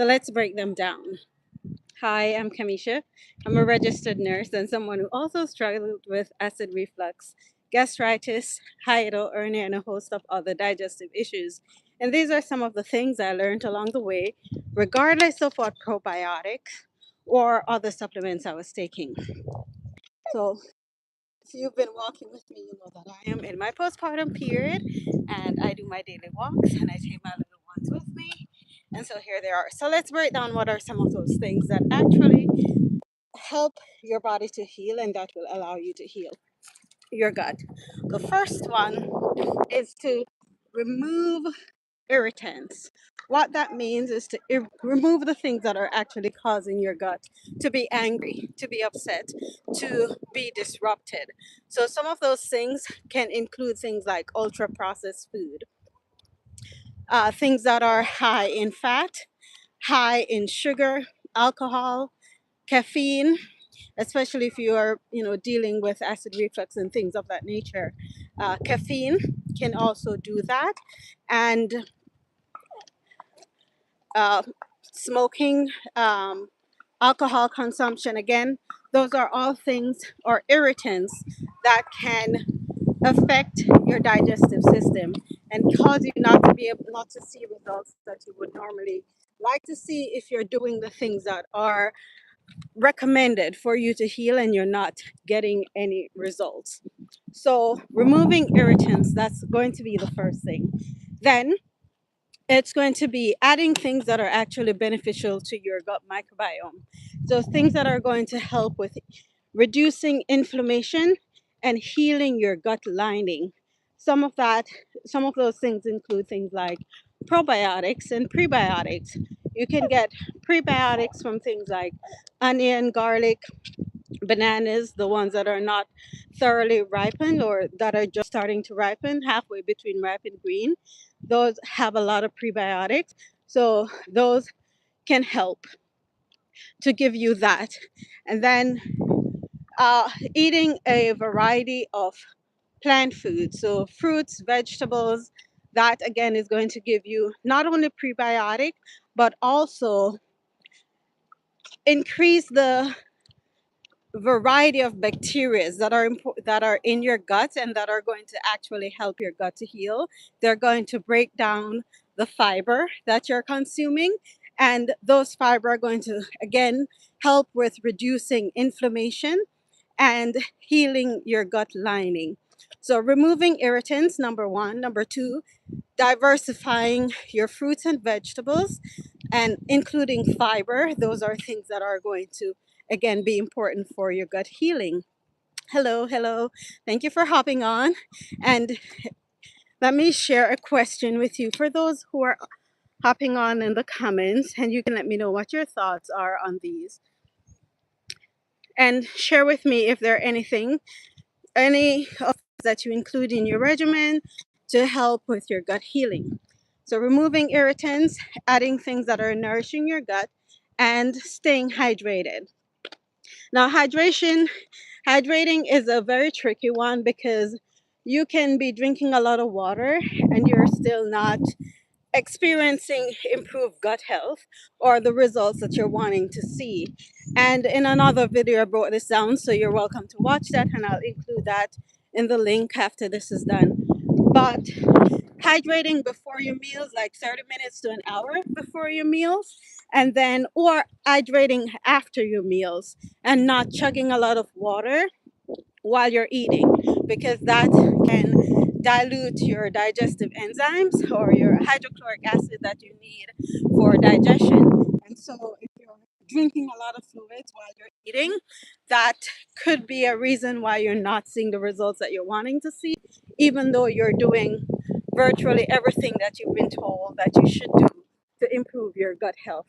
So let's break them down. Hi, I'm Kamisha. I'm a registered nurse and someone who also struggled with acid reflux, gastritis, hernia, and a host of other digestive issues. And these are some of the things I learned along the way, regardless of what probiotics or other supplements I was taking. So, if you've been walking with me, you know that I am in my postpartum period and I do my daily walks and I take my little ones with me. And so here they are. So let's break down what are some of those things that actually help your body to heal and that will allow you to heal your gut. The first one is to remove irritants. What that means is to remove the things that are actually causing your gut to be angry, to be upset, to be disrupted. So, some of those things can include things like ultra processed food, things that are high in fat, high in sugar, alcohol, caffeine, especially if you are dealing with acid reflux and things of that nature. Caffeine can also do that, and uh, smoking, alcohol consumption, again, those are all things or irritants that can affect your digestive system and cause you not to see results that you would normally like to see if you're doing the things that are recommended for you to heal and you're not getting any results. So removing irritants, that's going to be the first thing. Then it's going to be adding things that are actually beneficial to your gut microbiome. So things that are going to help with reducing inflammation and healing your gut lining. Some of that, some of those things include things like probiotics and prebiotics. You can get prebiotics from things like onion, garlic, bananas, the ones that are not thoroughly ripened or that are just starting to ripen, halfway between ripe and green. Those have a lot of prebiotics. So those can help to give you that. And then eating a variety of plant foods, so fruits, vegetables, that again is going to give you not only prebiotic, but also increase the variety of bacteria that are in your gut and that are going to actually help your gut to heal. They're going to break down the fiber that you're consuming, and those fiber are going to again help with reducing inflammation and healing your gut lining. So removing irritants, number one. Number two, diversifying your fruits and vegetables and including fiber. Those are things that are going to again be important for your gut healing. Hello, hello. Thank you for hopping on. And let me share a question with you for those who are hopping on in the comments, and you can let me know what your thoughts are on these. And share with me if there are any of that you include in your regimen to help with your gut healing. So removing irritants, adding things that are nourishing your gut, and staying hydrated. Now, hydrating is a very tricky one because you can be drinking a lot of water and you're still not experiencing improved gut health or the results that you're wanting to see. And in another video, I broke this down, so you're welcome to watch that, and I'll include that in the link after this is done. But hydrating before your meals, like 30 minutes to an hour before your meals, and then, or hydrating after your meals and not chugging a lot of water while you're eating, because that can dilute your digestive enzymes or your hydrochloric acid that you need for digestion. And so, if you're drinking a lot of fluids while you're eating, that could be a reason why you're not seeing the results that you're wanting to see, even though you're doing virtually everything that you've been told that you should do to improve your gut health.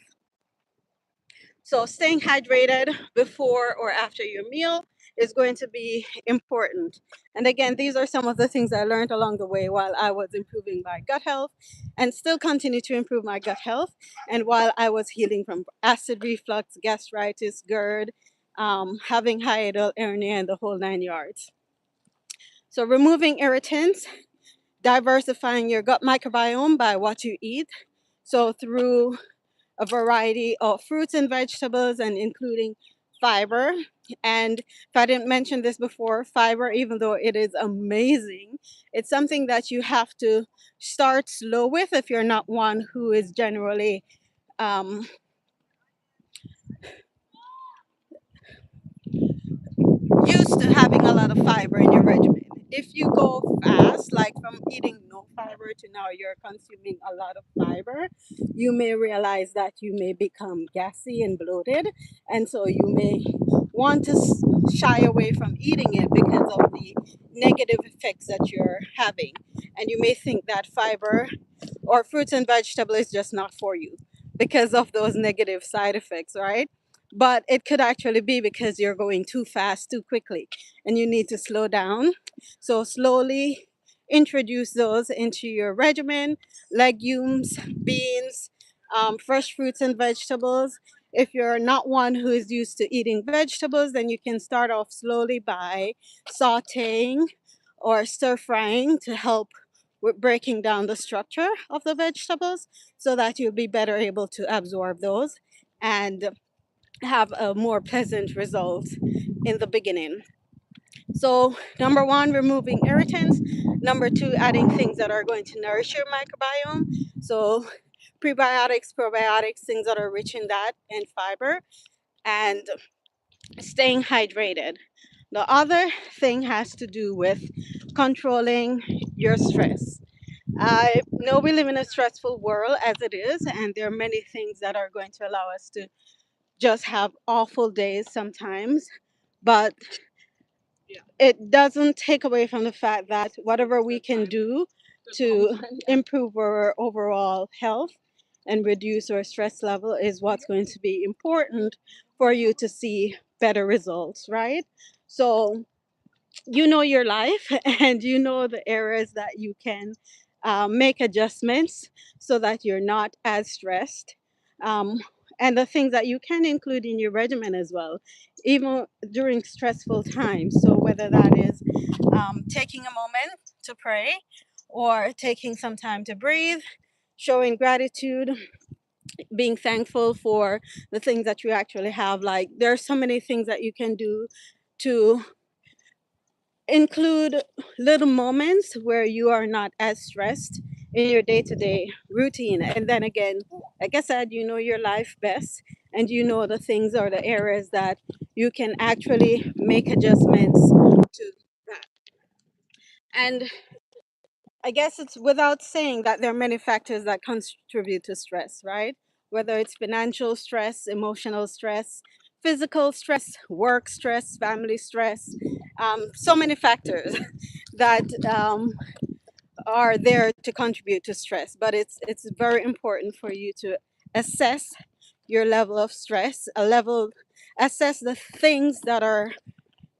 So, staying hydrated before or after your meal is going to be important. And again, these are some of the things I learned along the way while I was improving my gut health and still continue to improve my gut health. And while I was healing from acid reflux, gastritis, GERD, having hiatal hernia, and the whole 9 yards. So, removing irritants, diversifying your gut microbiome by what you eat. So, through a variety of fruits and vegetables, and including fiber. And if I didn't mention this before, fiber, even though it is amazing, it's something that you have to start slow with if you're not one who is generally um, used to having a lot of fiber in your regimen. If you go fast, like from eating no fiber to now you're consuming a lot of fiber, you may realize that you may become gassy and bloated. And so you may want to shy away from eating it because of the negative effects that you're having. And you may think that fiber or fruits and vegetables is just not for you because of those negative side effects, right? But it could actually be because you're going too fast too quickly and you need to slow down. So slowly introduce those into your regimen: legumes, beans, fresh fruits and vegetables. If you're not one who is used to eating vegetables, then you can start off slowly by sauteing or stir frying to help with breaking down the structure of the vegetables so that you'll be better able to absorb those and have a more pleasant result in the beginning. So, number one, removing irritants. Number two, adding things that are going to nourish your microbiome. So, prebiotics, probiotics, things that are rich in that, and fiber, and staying hydrated. The other thing has to do with controlling your stress. I know we live in a stressful world as it is, and there are many things that are going to allow us to just have awful days sometimes. But it doesn't take away from the fact that whatever we can do to improve our overall health and reduce our stress level is what's going to be important for you to see better results, right? So, you know your life and you know the areas that you can make adjustments so that you're not as stressed, um, and the things that you can include in your regimen as well, even during stressful times. So whether that is taking a moment to pray or taking some time to breathe, showing gratitude, being thankful for the things that you actually have. Like, there are so many things that you can do to include little moments where you are not as stressed in your day-to-day routine. And then again, like I said, you know your life best and you know the things or the areas that you can actually make adjustments to that. And I guess it's without saying that there are many factors that contribute to stress, right? Whether it's financial stress, emotional stress, physical stress, work stress, family stress, so many factors that are there to contribute to stress. But it's very important for you to assess your level of stress, assess the things that are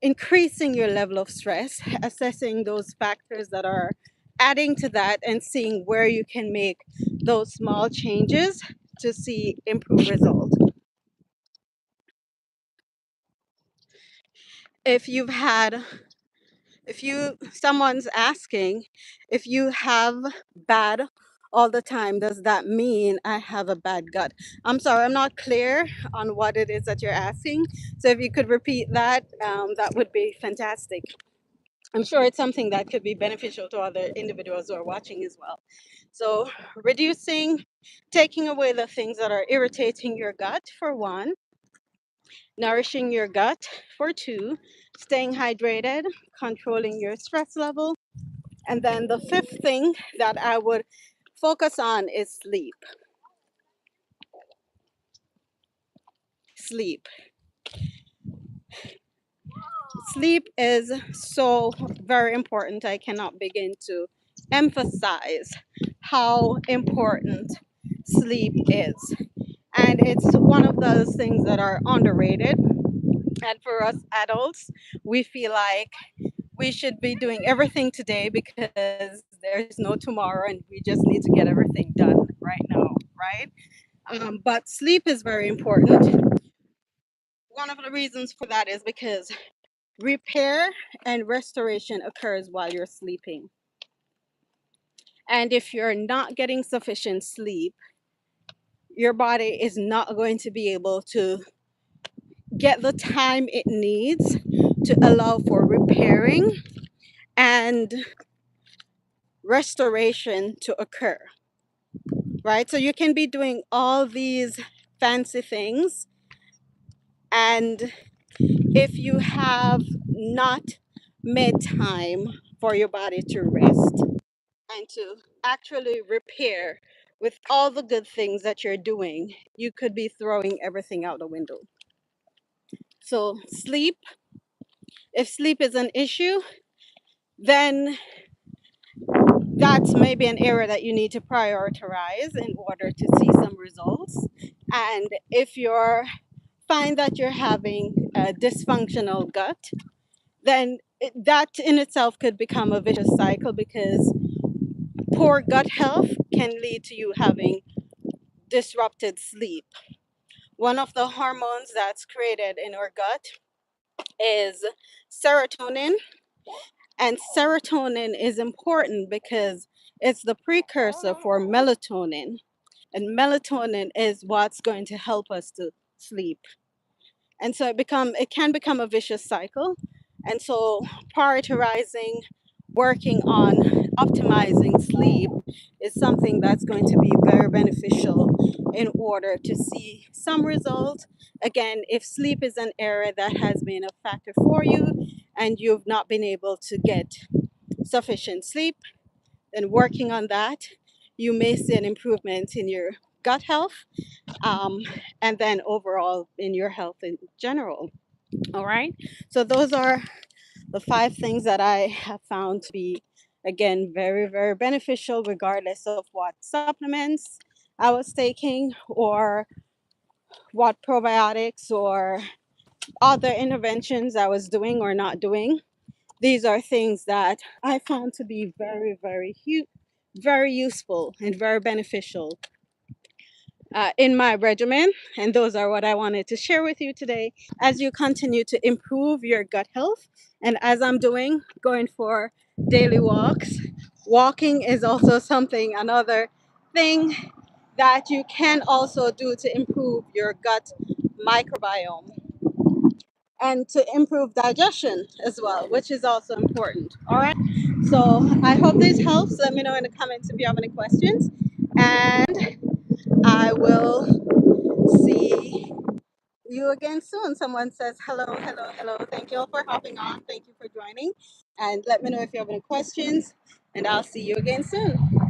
increasing your level of stress, assessing those factors that are adding to that, and seeing where you can make those small changes to see improved results. If you've had, if you, someone's asking, if you have bad all the time, does that mean I have a bad gut? I'm sorry, I'm not clear on what it is that you're asking. So if you could repeat that, that would be fantastic. I'm sure it's something that could be beneficial to other individuals who are watching as well. So, reducing, taking away the things that are irritating your gut, for one, nourishing your gut, for two, staying hydrated, controlling your stress level. And then the fifth thing that I would focus on is sleep. Sleep. Sleep is so very important. I cannot begin to emphasize how important sleep is. And it's one of those things that are underrated. And for us adults, we feel like we should be doing everything today because there's no tomorrow and we just need to get everything done right now, right? But sleep is very important. One of the reasons for that is because repair and restoration occurs while you're sleeping. And if you're not getting sufficient sleep, your body is not going to be able to get the time it needs to allow for repairing and restoration to occur, right? So you can be doing all these fancy things, and if you have not made time for your body to rest and to actually repair with all the good things that you're doing, you could be throwing everything out the window. So, sleep, if sleep is an issue, then that's maybe an area that you need to prioritize in order to see some results. And if you're find that you're having a dysfunctional gut, then that in itself could become a vicious cycle, because poor gut health can lead to you having disrupted sleep. One of the hormones that's created in our gut is serotonin, and serotonin is important because it's the precursor for melatonin, and melatonin is what's going to help us to sleep. And so it can become a vicious cycle. And so prioritizing working on optimizing sleep is something that's going to be very beneficial in order to see some results. Again, if sleep is an area that has been a factor for you and you've not been able to get sufficient sleep, then working on that, you may see an improvement in your gut health, um, and then overall in your health in general. All right. So those are the 5 things that I have found to be, again, very, very beneficial, regardless of what supplements I was taking or what probiotics or other interventions I was doing or not doing. These are things that I found to be very, very very useful and very beneficial in my regimen. And those are what I wanted to share with you today as you continue to improve your gut health. And as I'm doing, going for daily walks, walking is also something, another thing that you can also do to improve your gut microbiome and to improve digestion as well, which is also important. All right. So I hope this helps. Let me know in the comments if you have any questions. And I will see you again soon. Someone says hello, hello, hello. Thank you all for hopping on. Thank you for joining. And let me know if you have any questions. And I'll see you again soon.